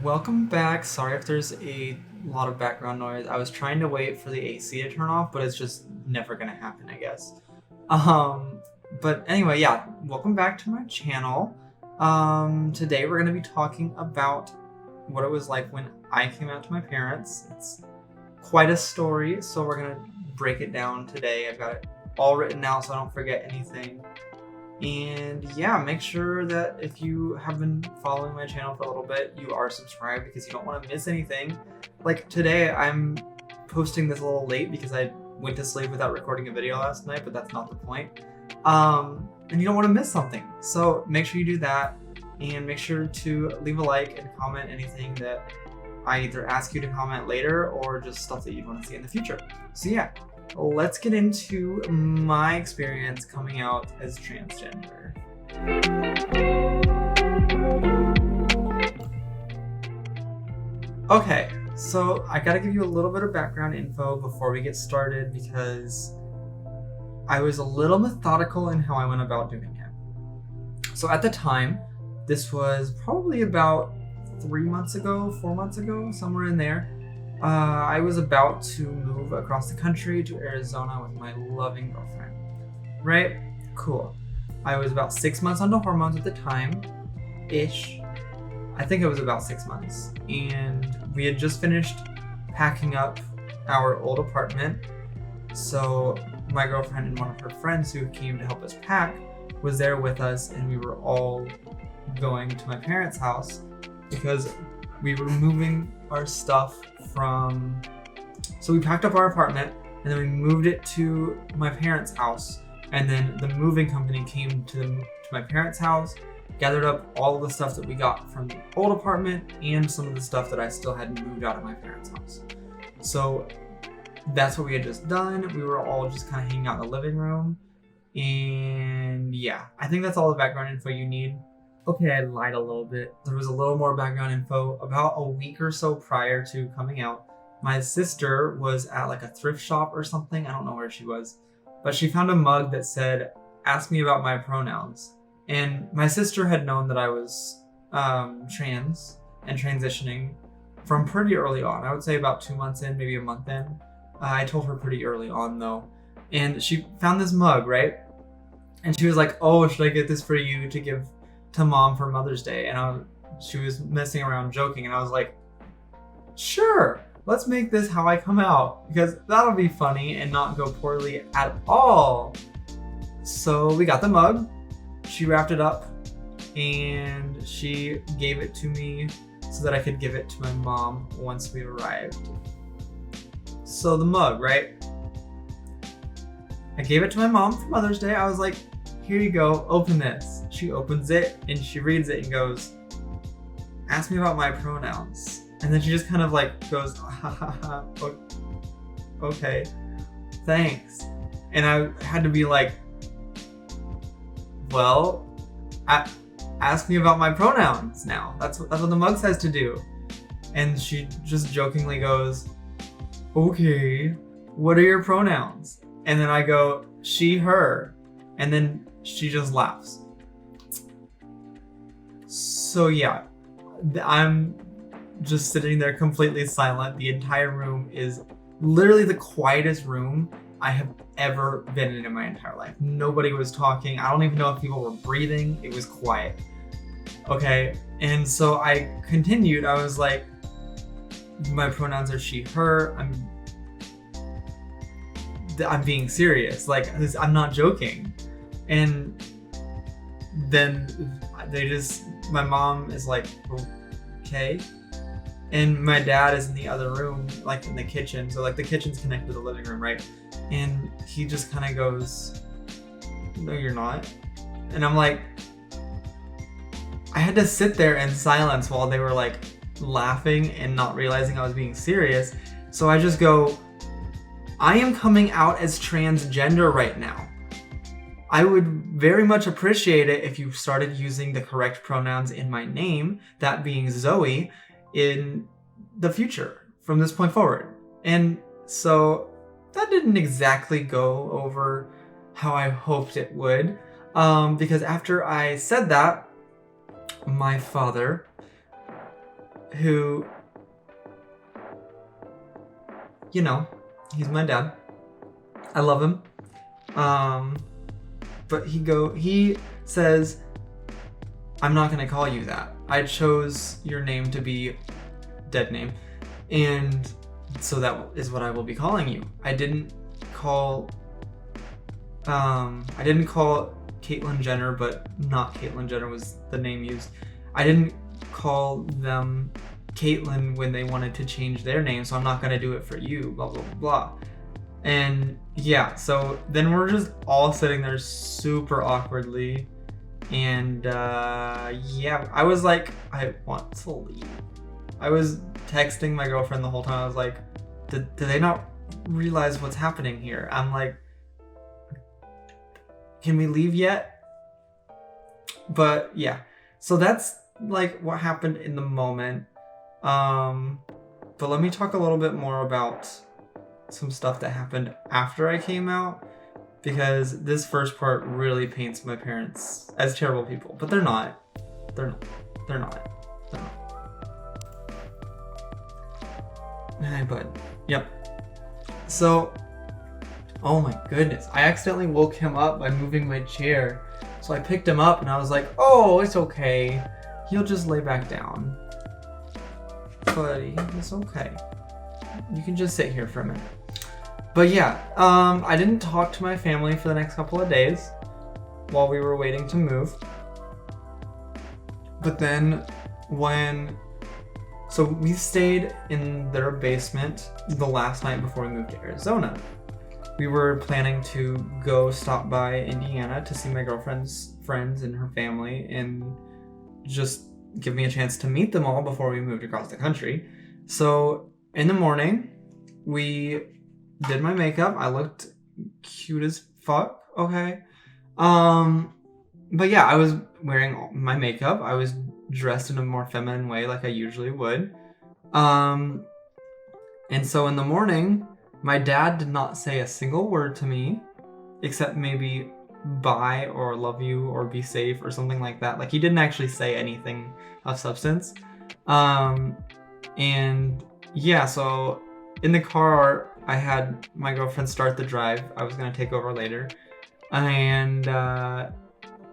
Welcome back. Sorry if there's a lot of background noise. I was trying to wait for the AC to turn off, but it's just never gonna happen, I guess. But anyway, yeah, welcome back to my channel. Today we're gonna be talking about what it was like when I came out to my parents. It's quite a story, so we're gonna break it down today. I've got it all written out so I don't forget anything. And yeah, make sure that if you have been following my channel for a little bit, you are subscribed because you don't want to miss anything. Like today, I'm posting this a little late because I went to sleep without recording a video last night, but that's not the point. And you don't want to miss something. So make sure you do that and make sure to leave a like and comment anything that I either ask you to comment later or just stuff that you want to see in the future. So yeah. Let's get into my experience coming out as transgender. Okay, so I gotta give you a little bit of background info before we get started because I was a little methodical in how I went about doing it. So at the time, this was probably about 4 months ago, somewhere in there. I was about to move across the country to Arizona with my loving girlfriend. Right? Cool. I was about 6 months onto hormones at the time-ish. I think it was about 6 months. And we had just finished packing up our old apartment. So my girlfriend and one of her friends who came to help us pack was there with us, and we were all going to my parents' house because we were moving our stuff so we packed up our apartment and then we moved it to my parents' house, and then the moving company came to my parents' house, gathered up all of the stuff that we got from the old apartment and some of the stuff that I still hadn't moved out of my parents' house. So that's what we had just done. We were all just kind of hanging out in the living room, and yeah, I think that's all the background info you need. Okay, I lied a little bit. There was a little more background info. About a week or so prior to coming out, my sister was at like a thrift shop or something. I don't know where she was, but she found a mug that said, "Ask me about my pronouns." And my sister had known that I was trans and transitioning from pretty early on. I would say about 2 months in, maybe a month in. I told her pretty early on though. And she found this mug, right? And she was like, "Oh, should I get this for you to give to Mom for Mother's Day?" And she was messing around joking, and I was like, "Sure, let's make this how I come out because that'll be funny and not go poorly at all." So we got the mug, she wrapped it up, and she gave it to me so that I could give it to my mom once we arrived. So the mug, right? I gave it to my mom for Mother's Day. I was like, "Here you go, open this." She opens it and she reads it and goes, "Ask me about my pronouns." And then she just kind of like goes, "Ha ha ha, okay, thanks." And I had to be like, "Well, ask me about my pronouns now. That's what the mug says to do." And she just jokingly goes, "Okay, what are your pronouns?" And then I go, "She, her." And then she just laughs. So yeah, I'm just sitting there completely silent. The entire room is literally the quietest room I have ever been in my entire life. Nobody was talking. I don't even know if people were breathing. It was quiet. Okay, and so I continued. I was like, "My pronouns are she, her. I'm being serious. Like, I'm not joking." And then my mom is like, "Okay." And my dad is in the other room, like in the kitchen. So like the kitchen's connected to the living room, right? And he just kind of goes, "No, you're not." And I'm like, I had to sit there in silence while they were like laughing and not realizing I was being serious. So I just go, "I am coming out as transgender right now. I would very much appreciate it if you started using the correct pronouns in my name, that being Zoe, in the future from this point forward." And so that didn't exactly go over how I hoped it would, because after I said that, my father who, you know, he's my dad. I love him. But he says, I'm not gonna call you that. I chose your name to be dead name, and so that is what I will be calling you. I didn't call Caitlyn Jenner, but not Caitlyn Jenner was the name used. I didn't call them Caitlyn when they wanted to change their name, so I'm not gonna do it for you, blah, blah, blah, blah. And yeah, so then we're just all sitting there super awkwardly. And yeah, I was like, I want to leave. I was texting my girlfriend the whole time. I was like, do they not realize what's happening here? I'm like, can we leave yet? But yeah, so that's like what happened in the moment. But let me talk a little bit more about some stuff that happened after I came out, because this first part really paints my parents as terrible people, but they're not. Hey, bud. Yep. So, oh my goodness, I accidentally woke him up by moving my chair. So I picked him up and I was like, oh, it's okay. He'll just lay back down. Buddy, it's okay. You can just sit here for a minute. But yeah, I didn't talk to my family for the next couple of days while we were waiting to move. But then so we stayed in their basement the last night before we moved to Arizona. We were planning to go stop by Indiana to see my girlfriend's friends and her family and just give me a chance to meet them all before we moved across the country. So in the morning, we did my makeup. I looked cute as fuck, okay? But yeah, I was wearing my makeup. I was dressed in a more feminine way like I usually would. And so in the morning, my dad did not say a single word to me, except maybe bye or love you or be safe or something like that. Like, he didn't actually say anything of substance. And yeah, so in the car, I had my girlfriend start the drive. I was gonna take over later. And I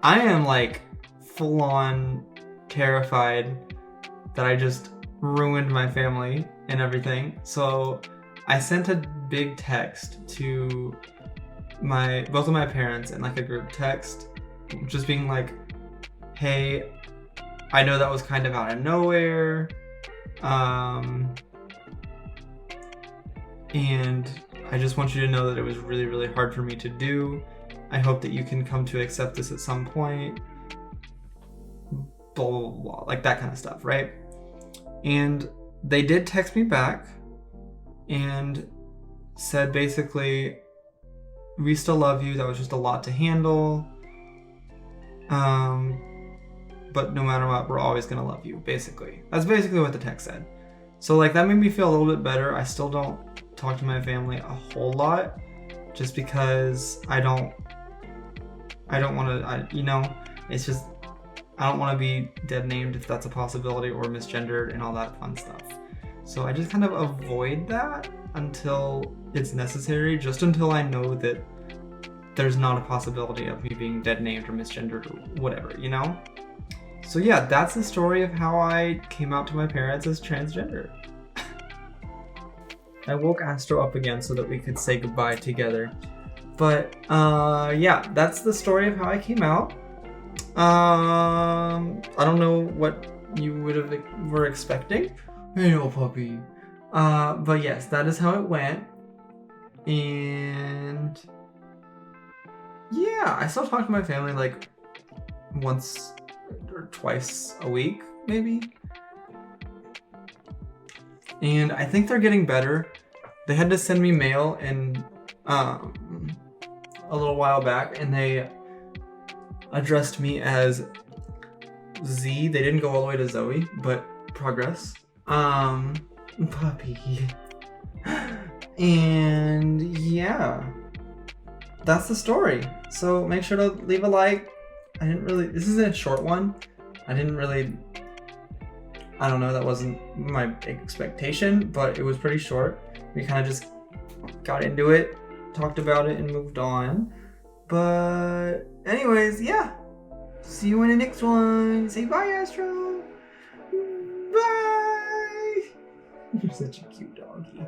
am like full on terrified that I just ruined my family and everything. So I sent a big text to both of my parents in like a group text, just being like, hey, I know that was kind of out of nowhere. And I just want you to know that it was really, really hard for me to do. I hope that you can come to accept this at some point. Blah, blah, blah, like that kind of stuff, right? And they did text me back and said basically, we still love you. That was just a lot to handle. But no matter what, we're always gonna love you, basically. That's basically what the text said. So like that made me feel a little bit better. I still don't talk to my family a whole lot, just because I don't want to, it's just, I don't want to be dead named if that's a possibility, or misgendered and all that fun stuff. So I just kind of avoid that until it's necessary, just until I know that there's not a possibility of me being dead named or misgendered or whatever, So yeah, that's the story of how I came out to my parents as transgender. I woke Astro up again so that we could say goodbye together. But yeah, that's the story of how I came out. I don't know what you were expecting. Hey, little puppy. But yes, that is how it went. And yeah, I still talk to my family like once or twice a week, maybe. And I think they're getting better. They had to send me mail in a little while back, and they addressed me as Z. They didn't go all the way to Zoe, but progress. Puppy. And yeah, that's the story. So make sure to leave a like. This is a short one. I didn't really I don't know, that wasn't my expectation, but it was pretty short. We kind of just got into it, talked about it, and moved on. But anyways, yeah. See you in the next one. Say bye, Astro. Bye. You're such a cute doggy.